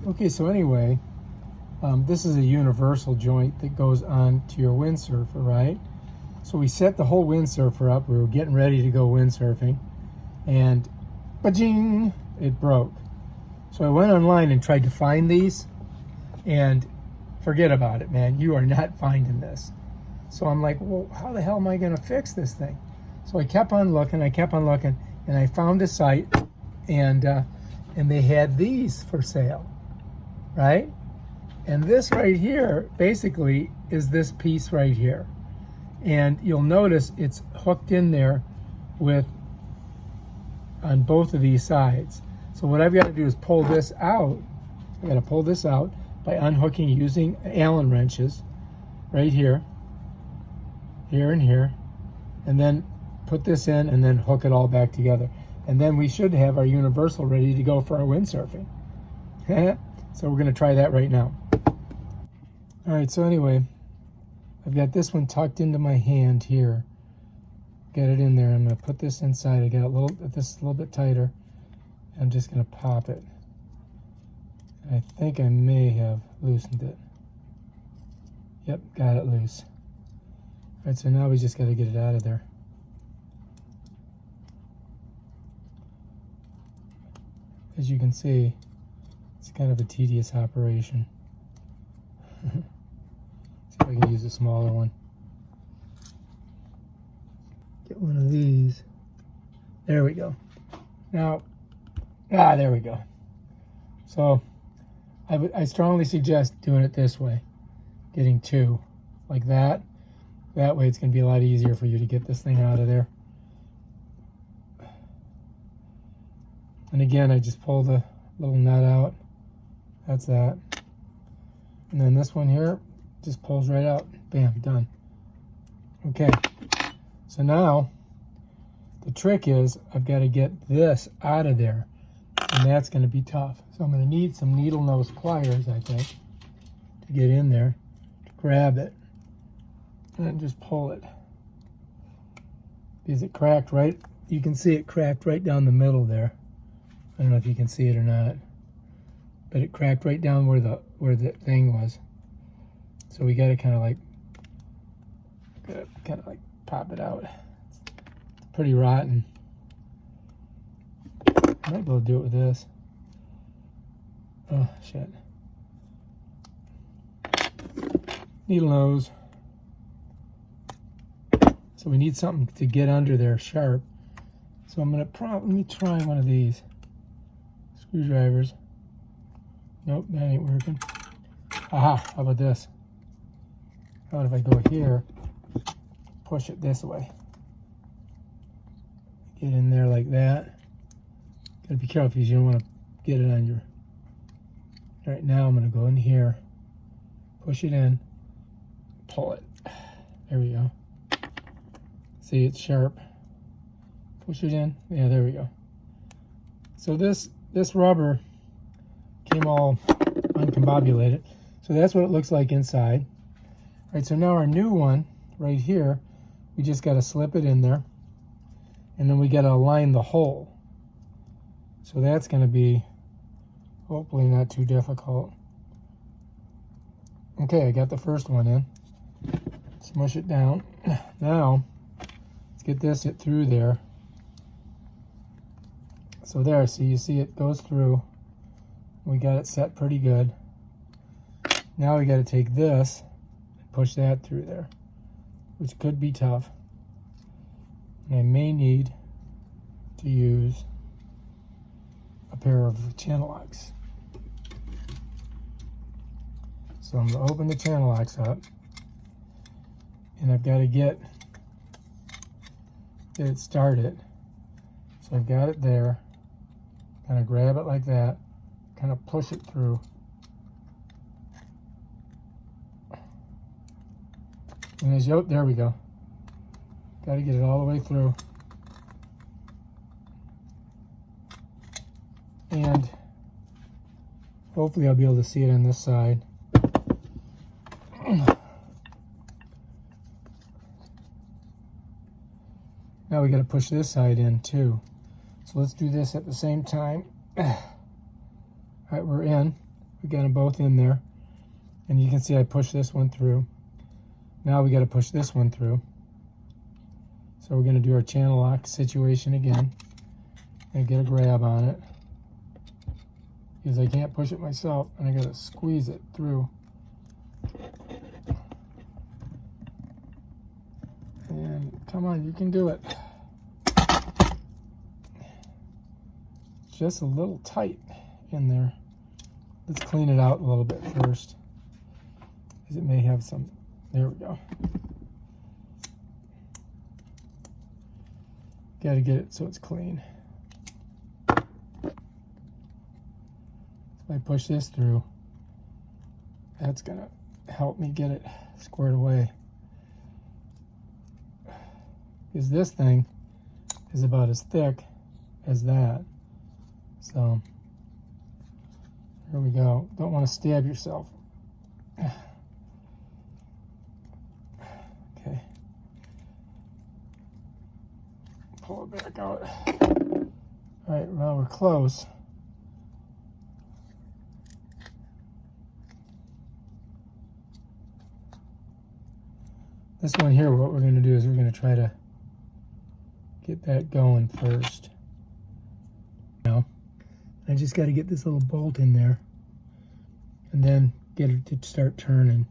Okay, so anyway, this is a universal joint that goes on to your windsurfer, right? So we set the whole windsurfer up. We were getting ready to go windsurfing, and ba-jing, it broke. So I went online and tried to find these, and forget about it, man. You are not finding this. So I'm like, well, how the hell am I going to fix this thing? So I kept on looking, and I found a site, and they had these for sale, right? And this right here basically is this piece right here. And you'll notice it's hooked in there on both of these sides. So what I've got to do is pull this out. I've got to pull this out by unhooking using Allen wrenches right here, here and here, and then put this in and then hook it all back together. And then we should have our universal ready to go for our windsurfing. So we're going to try that right now. All right, so anyway, I've got this one tucked into my hand here. Get it in there. I'm going to put this inside. I got this a little bit tighter. I'm just going to pop it. I think I may have loosened it. Yep, got it loose. All right, so now we just got to get it out of there. As you can see, it's kind of a tedious operation. See if I can use a smaller one. Get one of these. There we go. Now, there we go. So, I strongly suggest doing it this way. Getting two, like that. That way it's going to be a lot easier for you to get this thing out of there. And again, I just pull the little nut out. That's that. And then this one here just pulls right out. Bam, done. Okay. So now, the trick is I've got to get this out of there. And that's going to be tough. So I'm going to need some needle nose pliers, I think, to get in there, to grab it, and then just pull it. Because it cracked right, you can see it cracked right down the middle there. I don't know if you can see it or not, but it cracked right down where the thing was. So we got to kind of like pop it out. It's pretty rotten. I might be able to do it with this. Oh shit! Needle nose. So we need something to get under there sharp. So I'm gonna let me try one of these. Screwdrivers. Nope, that ain't working. Aha, how about this? How about if I go here, push it this way. Get in there like that. Gotta be careful because you don't want to get it on your... All right, now I'm gonna go in here, push it in, pull it. There we go. See, it's sharp. Push it in. Yeah, there we go. So this rubber came all uncombobulated. So that's what it looks like inside. All right, so now our new one right here, we just got to slip it in there, and then we got to align the hole. So that's going to be hopefully not too difficult. Okay, I got the first one in. Smush it down. Now, let's get this through there. So there, so you see it goes through. We got it set pretty good. Now we got to take this and push that through there, which could be tough. And I may need to use a pair of channel locks. So I'm going to open the channel locks up, and I've got to get it started. So I've got it there. Kind of grab it like that, kind of push it through. And as you, there we go. Got to get it all the way through. And hopefully I'll be able to see it on this side. Now we got to push this side in too. So let's do this at the same time. All right, we're in. We got them both in there. And you can see I pushed this one through. Now we got to push this one through. So we're going to do our channel lock situation again. And get a grab on it. Because I can't push it myself, and I got to squeeze it through. And come on, you can do it. Just a little tight in there. Let's clean it out a little bit first, because it may have some. There we go. Got to get it so it's clean. If I push this through, that's gonna help me get it squared away. Because this thing is about as thick as that. So here we go. Don't want to stab yourself. Okay. Pull it back out. All right, well, we're close. This one here, what we're going to do is we're going to try to get that going first. Now, I just got to get this little bolt in there and then get it to start turning.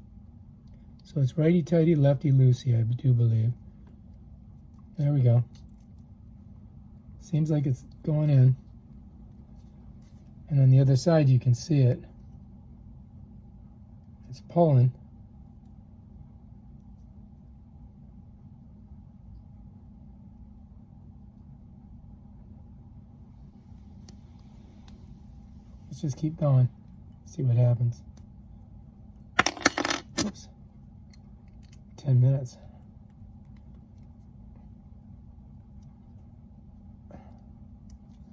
So it's righty-tighty, lefty-loosey, I do believe. There we go. Seems like it's going in. And on the other side, you can see it. It's pulling. Let's just keep going. See what happens. Oops. 10 minutes.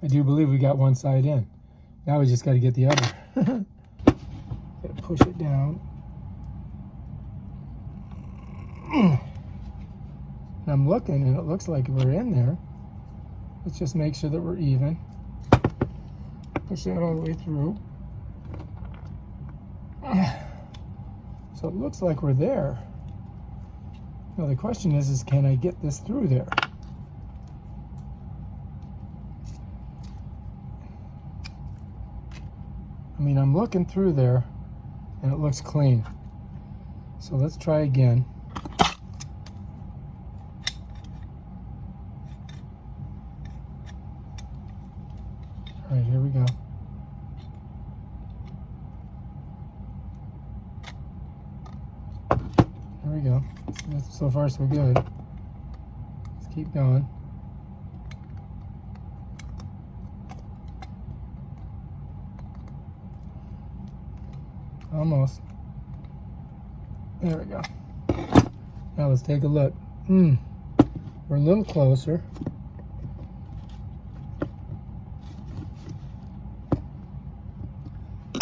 I do believe we got one side in. Now we just got to get the other. Got to push it down. And I'm looking, and it looks like we're in there. Let's just make sure that we're even. Push that all the way through. So it looks like we're there. Now the question is can I get this through there? I mean, I'm looking through there, and it looks clean. So let's try again. All right, here we go. There we go. So far, so good. Let's keep going. Almost. There we go. Now let's take a look. We're a little closer.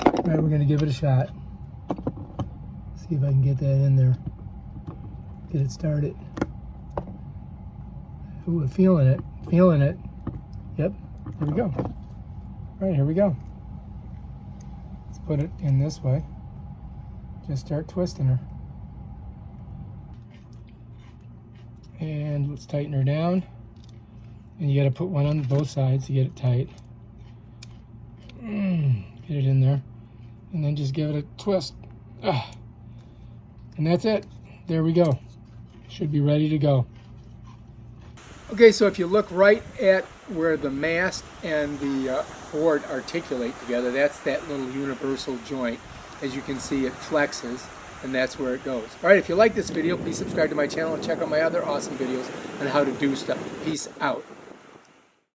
All right, we're going to give it a shot. See if I can get that in there. Get it started. Ooh, feeling it. Feeling it. Yep. Here we go. All right, here we go. Let's put it in this way. Just start twisting her. And let's tighten her down. And you got to put one on both sides to get it tight. Get it in there. And then just give it a twist. And that's it. There we go. Should be ready to go. Okay, so if you look right at where the mast and the board articulate together, that's that little universal joint. As you can see, it flexes, and that's where it goes. All right, if you like this video, please subscribe to my channel and check out my other awesome videos on how to do stuff. Peace out.